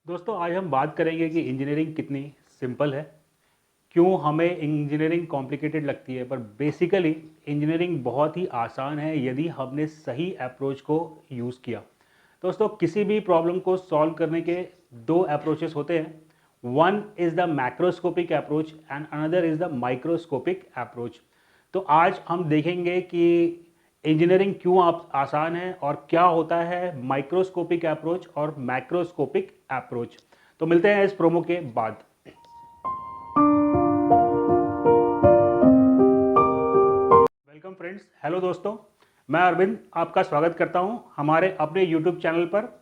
दोस्तों आज हम बात करेंगे कि इंजीनियरिंग कितनी सिंपल है, क्यों हमें इंजीनियरिंग कॉम्प्लिकेटेड लगती है। पर बेसिकली इंजीनियरिंग बहुत ही आसान है यदि हमने सही अप्रोच को यूज़ किया। दोस्तों किसी भी प्रॉब्लम को सॉल्व करने के दो अप्रोचेस होते हैं। One is the macroscopic approach and another is the microscopic approach. तो आज हम देखेंगे कि इंजीनियरिंग क्यों आप आसान है और क्या होता है माइक्रोस्कोपिक अप्रोच और मैक्रोस्कोपिक अप्रोच। तो मिलते हैं इस प्रोमो के बाद। वेलकम फ्रेंड्स, हेलो दोस्तों, मैं अरविंद आपका स्वागत करता हूं हमारे अपने यूट्यूब चैनल पर।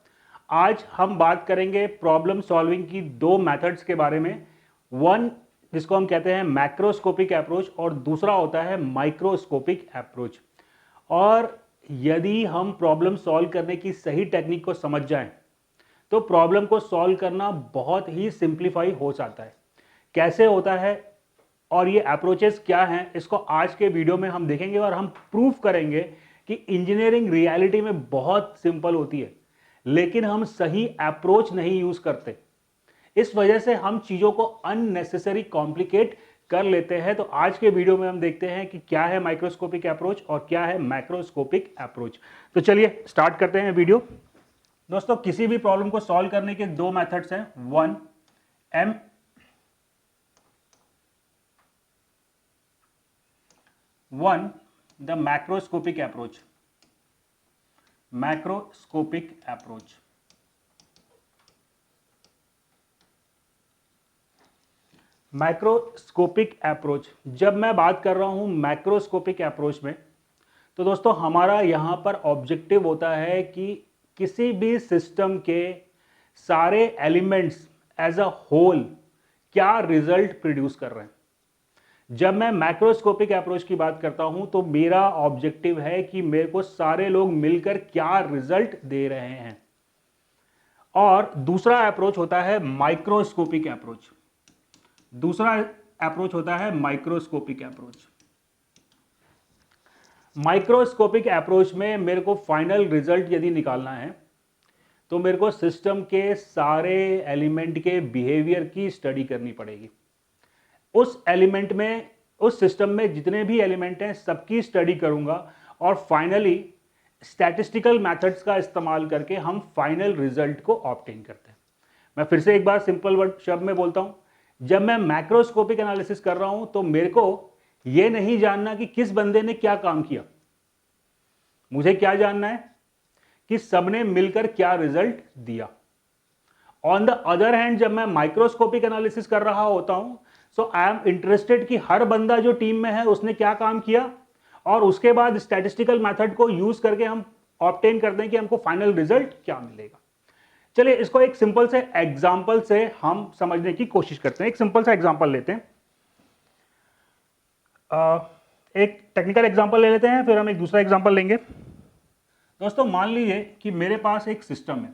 आज हम बात करेंगे प्रॉब्लम सॉल्विंग की दो मेथड्स के बारे में। वन जिसको हम कहते हैं मैक्रोस्कोपिक अप्रोच और दूसरा होता है माइक्रोस्कोपिक अप्रोच। और यदि हम प्रॉब्लम सॉल्व करने की सही टेक्निक को समझ जाएं तो प्रॉब्लम को सॉल्व करना बहुत ही सिंप्लीफाई हो जाता है। कैसे होता है और ये अप्रोचेस क्या हैं, इसको आज के वीडियो में हम देखेंगे और हम प्रूफ करेंगे कि इंजीनियरिंग रियलिटी में बहुत सिंपल होती है, लेकिन हम सही अप्रोच नहीं यूज करते। इस वजह से हम चीजों को अननेसेसरी कॉम्प्लिकेट कर लेते हैं। तो आज के वीडियो में हम देखते हैं कि क्या है माइक्रोस्कोपिक अप्रोच और क्या है मैक्रोस्कोपिक अप्रोच। तो चलिए स्टार्ट करते हैं वीडियो। दोस्तों किसी भी प्रॉब्लम को सॉल्व करने के दो मेथड्स हैं। One um one the macroscopic approach. Macroscopic approach macroscopic approach जब मैं बात कर रहा हूं मैक्रोस्कोपिक अप्रोच में, तो दोस्तों हमारा यहां पर ऑब्जेक्टिव होता है कि किसी भी सिस्टम के सारे एलिमेंट्स एज अ होल क्या रिजल्ट प्रोड्यूस कर रहे हैं। जब मैं मैक्रोस्कोपिक अप्रोच की बात करता हूं तो मेरा ऑब्जेक्टिव है कि मेरे को सारे लोग मिलकर क्या रिजल्ट दे रहे हैं। और दूसरा अप्रोच होता है माइक्रोस्कोपिक अप्रोच। दूसरा अप्रोच होता है माइक्रोस्कोपिक अप्रोच। माइक्रोस्कोपिक अप्रोच में मेरे को फाइनल रिजल्ट यदि निकालना है तो मेरे को सिस्टम के सारे एलिमेंट के बिहेवियर की स्टडी करनी पड़ेगी। उस एलिमेंट में, उस सिस्टम में जितने भी एलिमेंट हैं सबकी स्टडी करूंगा और फाइनली स्टैटिस्टिकल मेथड्स का इस्तेमाल करके हम फाइनल रिजल्ट को ऑब्टेन करते हैं। मैं फिर से एक बार सिंपल वर्ड शब्द में बोलता हूं, जब मैं मैक्रोस्कोपिक एनालिसिस कर रहा हूं तो मेरे को यह नहीं जानना कि किस बंदे ने क्या काम किया। मुझे क्या जानना है कि सबने मिलकर क्या रिजल्ट दिया। ऑन द अदर हैंड जब मैं माइक्रोस्कोपिक एनालिसिस कर रहा होता हूं सो आई एम इंटरेस्टेड कि हर बंदा जो टीम में है उसने क्या काम किया और उसके बाद स्टैटिस्टिकल मेथड को यूज करके हम ऑब्टेन करते हैं कि हमको फाइनल रिजल्ट क्या मिलेगा। चलिए इसको एक सिंपल से एग्जांपल से हम समझने की कोशिश करते हैं। एक सिंपल सा एग्जांपल लेते हैं, एक टेक्निकल एग्जांपल ले लेते हैं, फिर हम एक दूसरा एग्जांपल लेंगे। दोस्तों मान लीजिए कि मेरे पास एक सिस्टम है,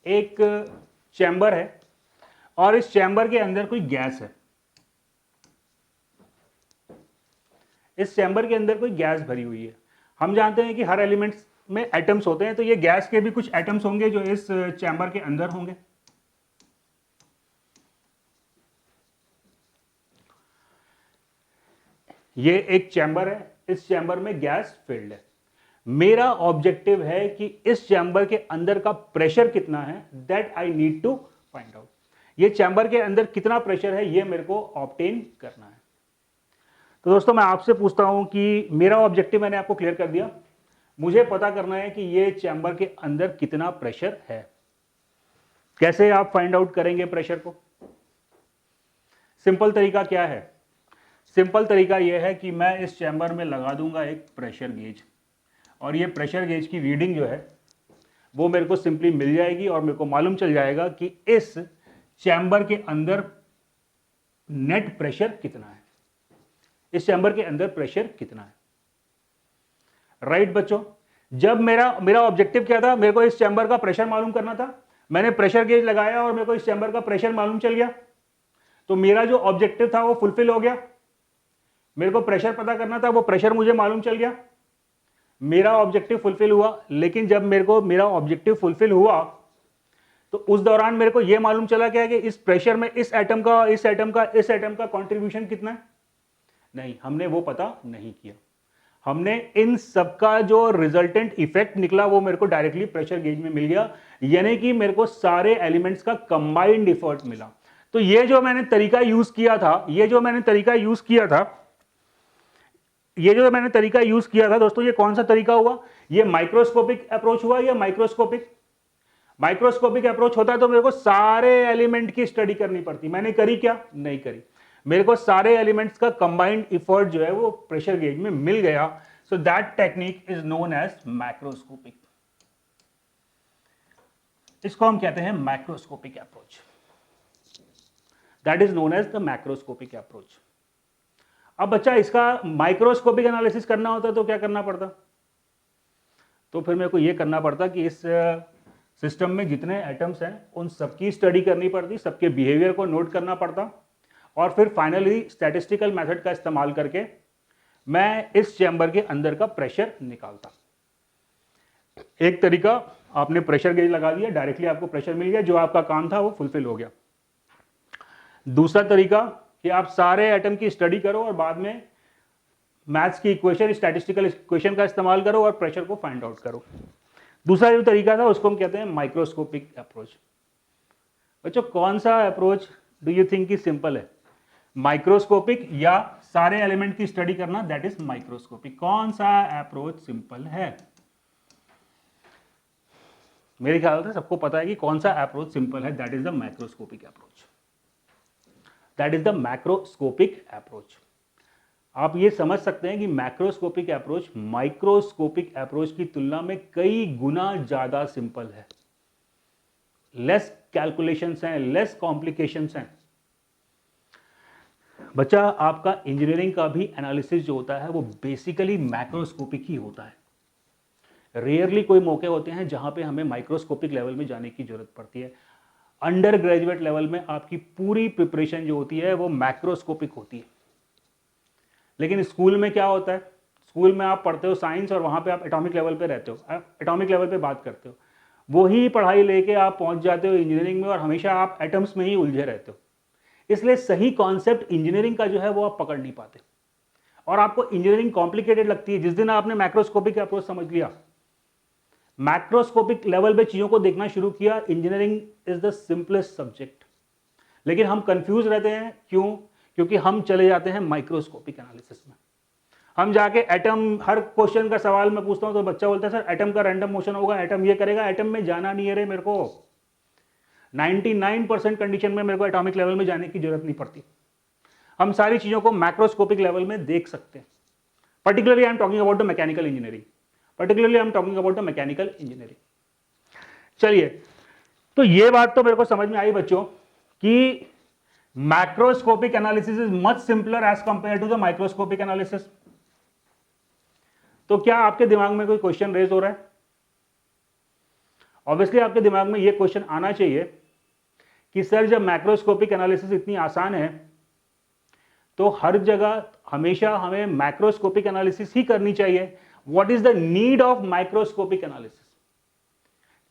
एक चैम्बर है और इस चैम्बर के अंदर कोई गैस है। इस चैम्बर के अंदर कोई गैस भरी हुई है। हम जानते हैं कि हर एलिमेंट्स में एटम्स होते हैं, तो ये गैस के भी कुछ एटम्स होंगे जो इस चैम्बर के अंदर होंगे। ये एक चैम्बर है, इस चैम्बर में गैस फिल्ड है। मेरा ऑब्जेक्टिव है कि इस चैम्बर के अंदर का प्रेशर कितना है, that I need to find out. ये चैम्बर के अंदर कितना प्रेशर है ये मेरे को ऑब्टेन करना है। तो दोस्तों मैं आपसे पूछता हूं कि मेरा ऑब्जेक्टिव मैंने आपको क्लियर कर दिया। मुझे पता करना है कि ये चैम्बर के अंदर कितना प्रेशर है। कैसे आप फाइंड आउट करेंगे प्रेशर को? सिंपल तरीका क्या है? सिंपल तरीका यह है कि मैं इस चैम्बर में लगा दूंगा एक प्रेशर गेज और ये प्रेशर गेज की रीडिंग जो है वो मेरे को सिंपली मिल जाएगी और मेरे को मालूम चल जाएगा कि इस चैम्बर के अंदर नेट प्रेशर कितना है। इस चैम्बर के अंदर प्रेशर कितना है। राइट बच्चों, जब मेरा ऑब्जेक्टिव क्या था, मेरे को इस चैम्बर का प्रेशर मालूम करना था। मैंने प्रेशर गेज लगाया और मेरे को इस चैम्बर का प्रेशर मालूम चल गया, तो मेरा जो ऑब्जेक्टिव था वो फुलफिल हो गया। मेरे को प्रेशर पता करना था, वो प्रेशर मुझे मालूम चल गया। मेरा ऑब्जेक्टिव फुलफिल हुआ, लेकिन जब मेरे को मेरा ऑब्जेक्टिव फुलफिल हुआ तो उस दौरान मेरे को यह मालूम चला क्या कि इस प्रेशर में इस एटम का कंट्रीब्यूशन कितना है? नहीं, हमने वो पता नहीं किया। हमने इन सबका जो रिजल्टेंट इफेक्ट निकला वो मेरे को डायरेक्टली प्रेशर गेज में मिल गया, यानी कि मेरे को सारे एलिमेंट्स का कंबाइंड एफर्ट मिला। तो ये जो मैंने तरीका यूज किया था दोस्तों, ये कौन सा तरीका हुआ? ये माइक्रोस्कोपिक अप्रोच हुआ या माइक्रोस्कोपिक अप्रोच होता तो मेरे को सारे एलिमेंट की स्टडी करनी पड़ती। मैंने करी क्या? नहीं करी। मेरे को सारे एलिमेंट्स का कंबाइंड एफर्ट जो है वो प्रेशर गेज में मिल गया। So that technique is known as macroscopic. इसको हम कहते हैं macroscopic approach. That is known as the macroscopic approach. अब बच्चा, इसका माइक्रोस्कोपिक एनालिसिस करना होता तो क्या करना पड़ता? तो फिर मेरे को यह करना पड़ता कि इस सिस्टम में जितने एटम्स हैं उन सबकी स्टडी करनी पड़ती, सबके बिहेवियर को नोट करना पड़ता, और फिर फाइनली स्टैटिस्टिकल मेथड का इस्तेमाल करके मैं इस चैम्बर के अंदर का प्रेशर निकालता। एक तरीका, आपने प्रेशर गेज लगा दिया, डायरेक्टली आपको प्रेशर मिल गया, जो आपका काम था वो फुलफिल हो गया। दूसरा तरीका कि आप सारे एटम की स्टडी करो और बाद में मैथ्स की इक्वेशन, स्टैटिस्टिकल इक्वेशन का इस्तेमाल करो और प्रेशर को फाइंड आउट करो। दूसरा जो तरीका था उसको हम कहते हैं माइक्रोस्कोपिक अप्रोच। बच्चों, कौन सा approach do you think is simple है? माइक्रोस्कोपिक या सारे एलिमेंट की स्टडी करना? That is microscopic. कौन सा अप्रोच सिंपल है? मेरे ख्याल से सबको पता है कि कौन सा अप्रोच सिंपल है। That is the microscopic approach. That is the macroscopic approach. आप ये समझ सकते हैं कि मैक्रोस्कोपिक अप्रोच माइक्रोस्कोपिक अप्रोच की तुलना में कई गुना ज्यादा सिंपल है। लेस कैलकुलेशंस हैं, लेस कॉम्प्लिकेशंस हैं। बच्चा, आपका इंजीनियरिंग का भी एनालिसिस जो होता है वो बेसिकली मैक्रोस्कोपिक ही होता है। रेयरली कोई मौके होते हैं जहां पे हमें माइक्रोस्कोपिक लेवल में जाने की जरूरत पड़ती है। अंडर ग्रेजुएट लेवल में आपकी पूरी प्रिपरेशन जो होती है वो मैक्रोस्कोपिक होती है। लेकिन स्कूल में क्या होता है? स्कूल में आप पढ़ते हो साइंस और वहां पे आप एटॉमिक लेवल पे रहते हो, एटॉमिक लेवल पे बात करते हो। वही पढ़ाई लेके आप पहुंच जाते हो इंजीनियरिंग में और हमेशा आप एटम्स में ही उलझे रहते हो। इसलिए सही कॉन्सेप्ट इंजीनियरिंग का जो है वो आप पकड़ नहीं पाते और आपको इंजीनियरिंग कॉम्प्लिकेटेड लगती है। जिस दिन आपने मैक्रोस्कोपिक अप्रोच समझ लिया, मैक्रोस्कोपिक लेवल पे चीजों को देखना शुरू किया, engineering is the simplest subject. लेकिन हम कंफ्यूज रहते हैं, क्यों? क्योंकि हम चले जाते हैं माइक्रोस्कोपिक एनालिसिस में। हम जाके एटम, हर क्वेश्चन का सवाल मैं पूछता हूं तो बच्चा बोलता है सर एटम का रैंडम मोशन होगा, एटम ये करेगा। एटम में जाना नहीं है रे मेरे को। 99% कंडीशन में मेरे को एटॉमिक लेवल में जाने की जरूरत नहीं पड़ती। हम सारी चीजों को मैक्रोस्कोपिक लेवल में देख सकते हैं। Particularly I am talking about the mechanical engineering. चलिए, तो ये बात तो मेरे को समझ में आई बच्चों कि macroscopic analysis is much simpler as compare to the microscopic analysis. तो क्या आपके दिमाग में कोई क्वेश्चन रेज हो रहा है? ऑब्वियसली आपके दिमाग में यह क्वेश्चन आना चाहिए कि सर जब मैक्रोस्कोपिक एनालिसिस इतनी आसान है तो हर जगह हमेशा हमें मैक्रोस्कोपिक एनालिसिस ही करनी चाहिए। What is the need of microscopic analysis?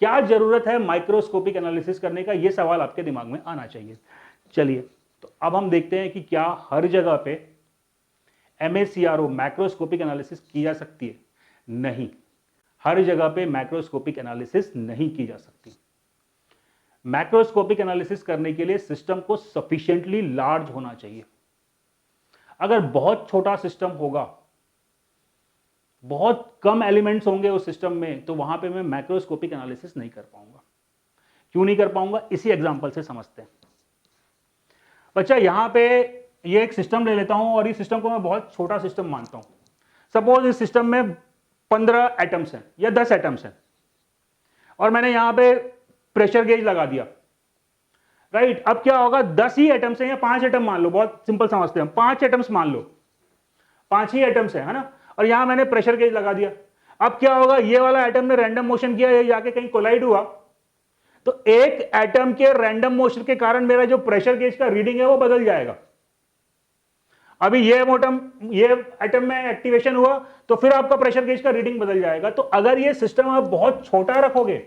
क्या जरूरत है माइक्रोस्कोपिक एनालिसिस करने का? यह सवाल आपके दिमाग में आना चाहिए। चलिए, तो अब हम देखते हैं कि क्या हर जगह पे MACRO मैक्रोस्कोपिक एनालिसिस की जा सकती है? नहीं, हर जगह पे मैक्रोस्कोपिक एनालिसिस नहीं की जा सकती। मैक्रोस्कोपिक एनालिसिस करने के लिए सिस्टम को सफिशिएंटली लार्ज होना चाहिए। अगर बहुत छोटा सिस्टम होगा, बहुत कम एलिमेंट्स होंगे उस सिस्टम में, तो वहां पे मैं मैक्रोस्कोपिक एनालिसिस नहीं कर पाऊंगा। क्यों नहीं कर पाऊंगा? इसी एग्जांपल से समझते हैं। बच्चा, यहां पे ये एक सिस्टम ले लेता हूं और इस सिस्टम को मैं बहुत छोटा सिस्टम मानता हूं। सपोज इस सिस्टम में 15 एटम्स हैं या 10 एटम्स हैं और मैंने यहां पे प्रेशर गेज लगा दिया। राइट, अब क्या होगा? 10 ही एटम्स हैं या 5 एटम मान लो, बहुत सिंपल समझते हैं हम। 5 एटम्स मान लो, 5 ही एटम्स है ना, और यहां मैंने प्रेशर गेज लगा दिया। अब क्या होगा? ये वाला एटम ने रैंडम मोशन किया, ये जाके कहीं कोलाइड हुआ, तो एक एटम के रैंडम मोशन के कारण मेरा जो प्रेशर गेज का रीडिंग है वो बदल जाएगा। अभी ये एटम में एक्टिवेशन हुआ तो फिर आपका प्रेशर गेज का रीडिंग बदल जाएगा। तो अगर ये सिस्टम आप बहुत छोटा रखोगे,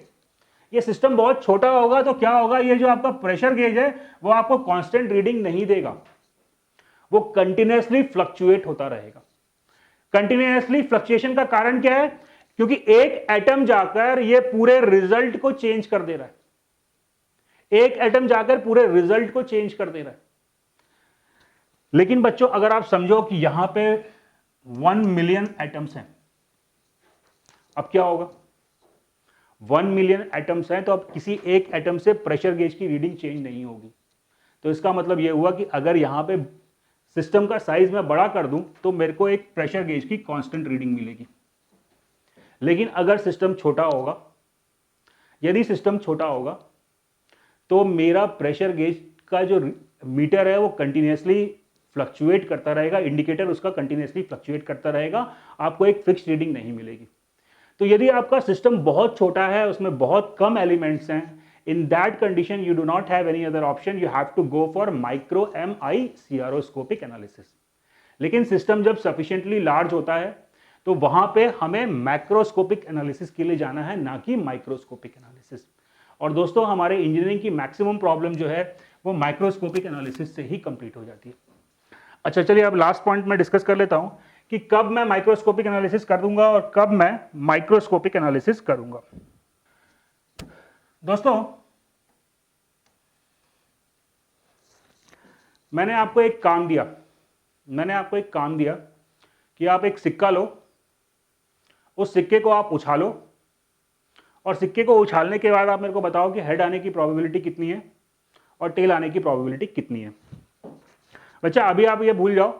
ये सिस्टम बहुत छोटा होगा, तो क्या होगा, ये जो आपका प्रेशर गेज है वो आपको कांस्टेंट रीडिंग नहीं देगा, वो कंटिन्यूअसली फ्लक्चुएट होता रहेगा। कंटिन्यूअसली फ्लक्चुएशन का कारण क्या है? क्योंकि एक एटम जाकर ये पूरे रिजल्ट को चेंज कर दे रहा है, एक एटम जाकर पूरे रिजल्ट को चेंज कर दे रहा है। लेकिन बच्चों अगर आप समझो कि यहां पे 1 मिलियन एटम्स हैं, अब क्या होगा? 1 मिलियन एटम्स हैं, तो अब किसी एक एटम से प्रेशर गेज की रीडिंग चेंज नहीं होगी। तो इसका मतलब यह हुआ कि अगर यहां पे सिस्टम का साइज मैं बड़ा कर दूं तो मेरे को एक प्रेशर गेज की कांस्टेंट रीडिंग मिलेगी। लेकिन अगर सिस्टम छोटा होगा, यदि सिस्टम छोटा होगा तो मेरा प्रेशर गेज का जो मीटर है वो कंटिन्यूअसली फ्लक्चुएट करता रहेगा, इंडिकेटर उसका कंटिन्यूअसली फ्लक्चुएट करता रहेगा, आपको एक फिक्स रीडिंग नहीं मिलेगी। तो यदि आपका सिस्टम बहुत छोटा है, उसमें बहुत कम एलिमेंट्स हैं, in that condition you do not have any other option, you have to go for micro MI stereoscopic analysis। लेकिन सिस्टम जब सफिशिएंटली लार्ज होता है तो वहां पे हमें मैक्रोस्कोपिक एनालिसिस के लिए जाना है, ना कि माइक्रोस्कोपिक एनालिसिस। और दोस्तों हमारे इंजीनियरिंग की मैक्सिमम प्रॉब्लम जो है वो माइक्रोस्कोपिक एनालिसिस से ही कंप्लीट हो जाती है। अच्छा चलिए अब लास्ट पॉइंट में डिस्कस कर लेता हूं कि कब मैं माइक्रोस्कोपिक एनालिसिस करूंगा और कब मैं माइक्रोस्कोपिक एनालिसिस करूंगा। दोस्तों मैंने आपको एक काम दिया कि आप एक सिक्का लो, उस सिक्के को आप उछालो और सिक्के को उछालने के बाद आप मेरे को बताओ कि हेड आने की प्रोबेबिलिटी कितनी है और टेल आने की प्रोबेबिलिटी कितनी है। बच्चा अभी आप ये भूल जाओ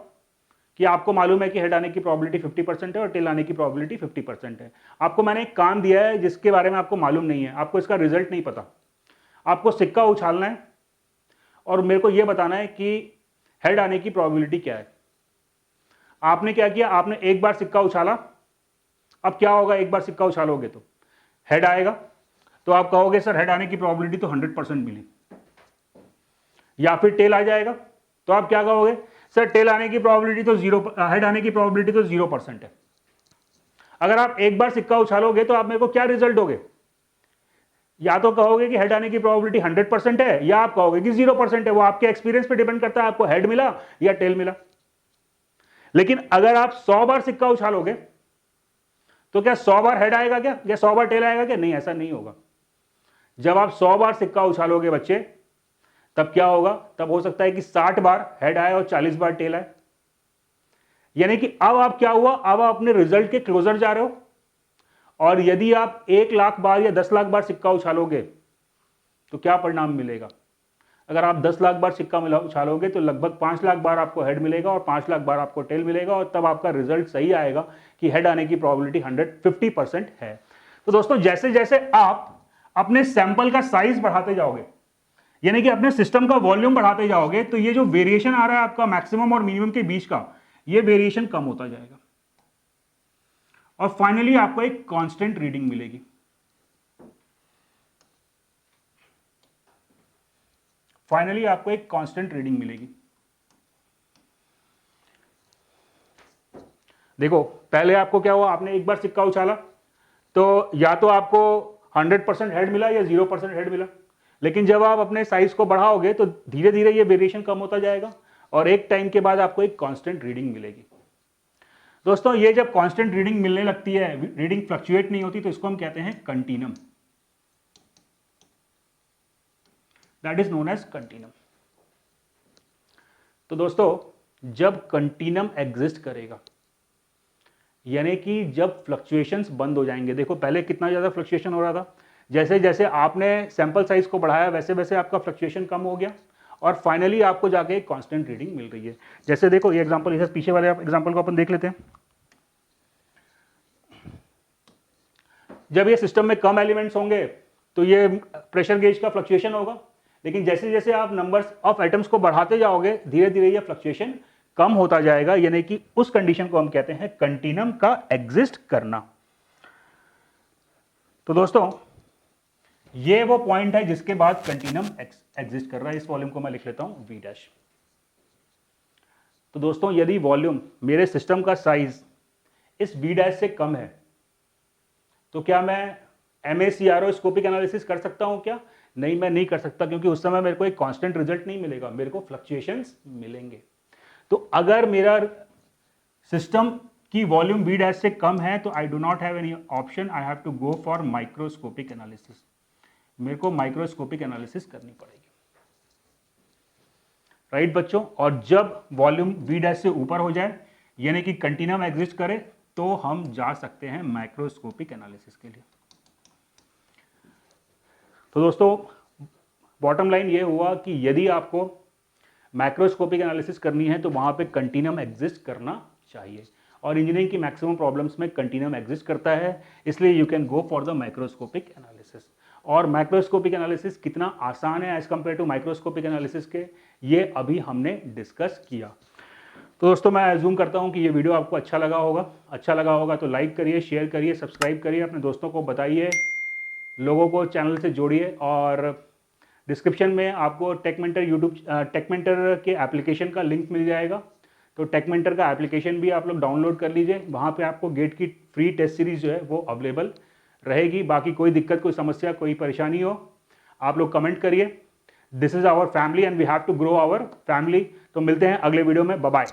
कि आपको मालूम है कि हेड आने की प्रोबेबिलिटी 50% है और टेल आने की प्रोबेबिलिटी 50% है। आपको मैंने एक काम दिया है जिसके बारे में आपको मालूम नहीं है, आपको इसका रिजल्ट नहीं पता। आपको सिक्का उछालना है और मेरे को यह बताना है कि हेड आने की प्रोबेबिलिटी क्या है। आपने क्या किया, आपने एक बार सिक्का उछाला, अब क्या होगा, एक बार सिक्का उछालोगे तो हेड आएगा, तो आप कहोगे सर हेड आने की प्रोबेबिलिटी तो 100% मिली। या फिर टेल आ जाएगा तो आप क्या कहोगे, सर टेल आने की प्रोबेबिलिटी तो हेड आने की प्रोबेबिलिटी तो 0% है। अगर आप एक बार सिक्का उछालोगे तो आप मेरे को क्या रिजल्ट दोगे, या तो कहोगे कि हेड आने की प्रोबेबिलिटी 100% है या आप कहोगे कि 0% है। वो आपके एक्सपीरियंस पे डिपेंड करता है, आपको हेड मिला या टेल मिला। लेकिन अगर आप 100 बार सिक्का उछालोगे तो क्या 100 बार हेड आएगा क्या, या 100 बार टेल आएगा क्या? नहीं, ऐसा नहीं होगा। जब आप 100 बार सिक्का उछालोगे बच्चे, तब क्या होगा, तब हो सकता है कि 60 बार हेड आए और 40 बार टेल आए। यानी कि अब आप क्या हुआ, अब आप अपने रिजल्ट के क्लोजर जा रहे हो। और यदि आप 1 लाख बार या 10 लाख बार सिक्का उछालोगे तो क्या परिणाम मिलेगा? अगर आप 10 लाख बार सिक्का उछालोगे तो लगभग 5 लाख बार आपको हेड मिलेगा और 5 लाख बार आपको टेल मिलेगा, और तब आपका रिजल्ट सही आएगा कि हेड आने की प्रोबेबिलिटी 150% है। तो दोस्तों जैसे जैसे आप अपने सैंपल का साइज बढ़ाते जाओगे, यानी कि अपने सिस्टम का वॉल्यूम बढ़ाते जाओगे, तो ये जो वेरिएशन आ रहा है आपका मैक्सिमम और मिनिमम के बीच का, ये वेरिएशन कम होता जाएगा और फाइनली आपको एक कांस्टेंट रीडिंग मिलेगी। देखो पहले आपको क्या हुआ, आपने एक बार सिक्का उछाला तो या तो आपको 100% हेड मिला या 0% हेड मिला। लेकिन जब आप अपने साइज को बढ़ाओगे तो धीरे धीरे ये वेरिएशन कम होता जाएगा और एक टाइम के बाद आपको एक कांस्टेंट रीडिंग मिलेगी। दोस्तों ये जब कांस्टेंट रीडिंग मिलने लगती है, रीडिंग फ्लक्चुएट नहीं होती, तो इसको हम कहते हैं continuum. That is known as continuum. तो दोस्तों जब कंटिन्यूम एग्जिस्ट करेगा, यानी कि जब फ्लक्चुएशंस बंद हो जाएंगे, देखो पहले कितना ज्यादा फ्लक्चुएशन हो रहा था, जैसे जैसे आपने सैंपल साइज को बढ़ाया वैसे वैसे आपका फ्लक्चुएशन कम हो गया और फाइनली आपको जाके एक कांस्टेंट रीडिंग मिल रही है। जैसे देखो ये एग्जांपल, इसे पीछे वाले एग्जांपल को अपन देख लेते हैं। जब ये सिस्टम में कम एलिमेंट्स होंगे तो ये प्रेशर गेज का फ्लक्चुएशन होगा, लेकिन जैसे जैसे आप नंबर्स ऑफ एटम्स को बढ़ाते जाओगे धीरे धीरे ये फ्लक्चुएशन कम होता जाएगा, यानी कि उस कंडीशन को हम कहते हैं कंटिन्यूम का एग्जिस्ट करना। तो दोस्तों ये वो पॉइंट है जिसके बाद कंटिन्यूम एग्जिस्ट कर रहा है। इस वॉल्यूम को मैं लिख लेता हूं V डैश। तो दोस्तों यदि वॉल्यूम मेरे सिस्टम का साइज इस V डैश से कम है तो क्या मैं MACRO स्कोपिक एनालिसिस कर सकता हूं क्या? नहीं, मैं नहीं कर सकता, क्योंकि उस समय मेरे को एक कांस्टेंट रिजल्ट नहीं मिलेगा, मेरे को फ्लक्चुएशंस मिलेंगे। तो अगर मेरा सिस्टम की वॉल्यूम V डैश से कम है तो I do not have any option, I have to go for microscopic analysis. मेरे को माइक्रोस्कोपिक एनालिसिस करनी पड़ेगी, राइट बच्चों। और जब वॉल्यूम V डैश से ऊपर हो जाए, यानी कि कंटिन्यूम एग्जिस्ट करे, तो हम जा सकते हैं माइक्रोस्कोपिक एनालिसिस के लिए। तो दोस्तों बॉटम लाइन ये हुआ कि यदि आपको मैक्रोस्कोपिक एनालिसिस करनी है तो वहां पे कंटिन्यूम एग्जिस्ट करना चाहिए, और इंजीनियरिंग की मैक्सिमम प्रॉब्लम्स में कंटिन्यूम एग्जिस्ट करता है, इसलिए you can go for the microscopic analysis. और माइक्रोस्कोपिक एनालिसिस कितना आसान है as compare to microscopic analysis के, ये अभी हमने डिस्कस किया। तो दोस्तों मैं अज्यूम करता हूँ कि ये वीडियो आपको अच्छा लगा होगा तो लाइक करिए, शेयर करिए, सब्सक्राइब करिए, अपने दोस्तों को बताइए, लोगों को चैनल से जोड़िए। और डिस्क्रिप्शन में आपको टेकमेंटर के एप्लीकेशन का लिंक मिल जाएगा, तो टेकमेंटर का एप्लीकेशन भी आप लोग डाउनलोड कर लीजिए। वहाँ पे आपको गेट की फ्री टेस्ट सीरीज जो है वो अवेलेबल रहेगी। बाकी कोई दिक्कत, कोई समस्या, कोई परेशानी हो, आप लोग कमेंट करिए। This is our family and we have to grow our family. तो मिलते हैं अगले वीडियो में, बाय बाय।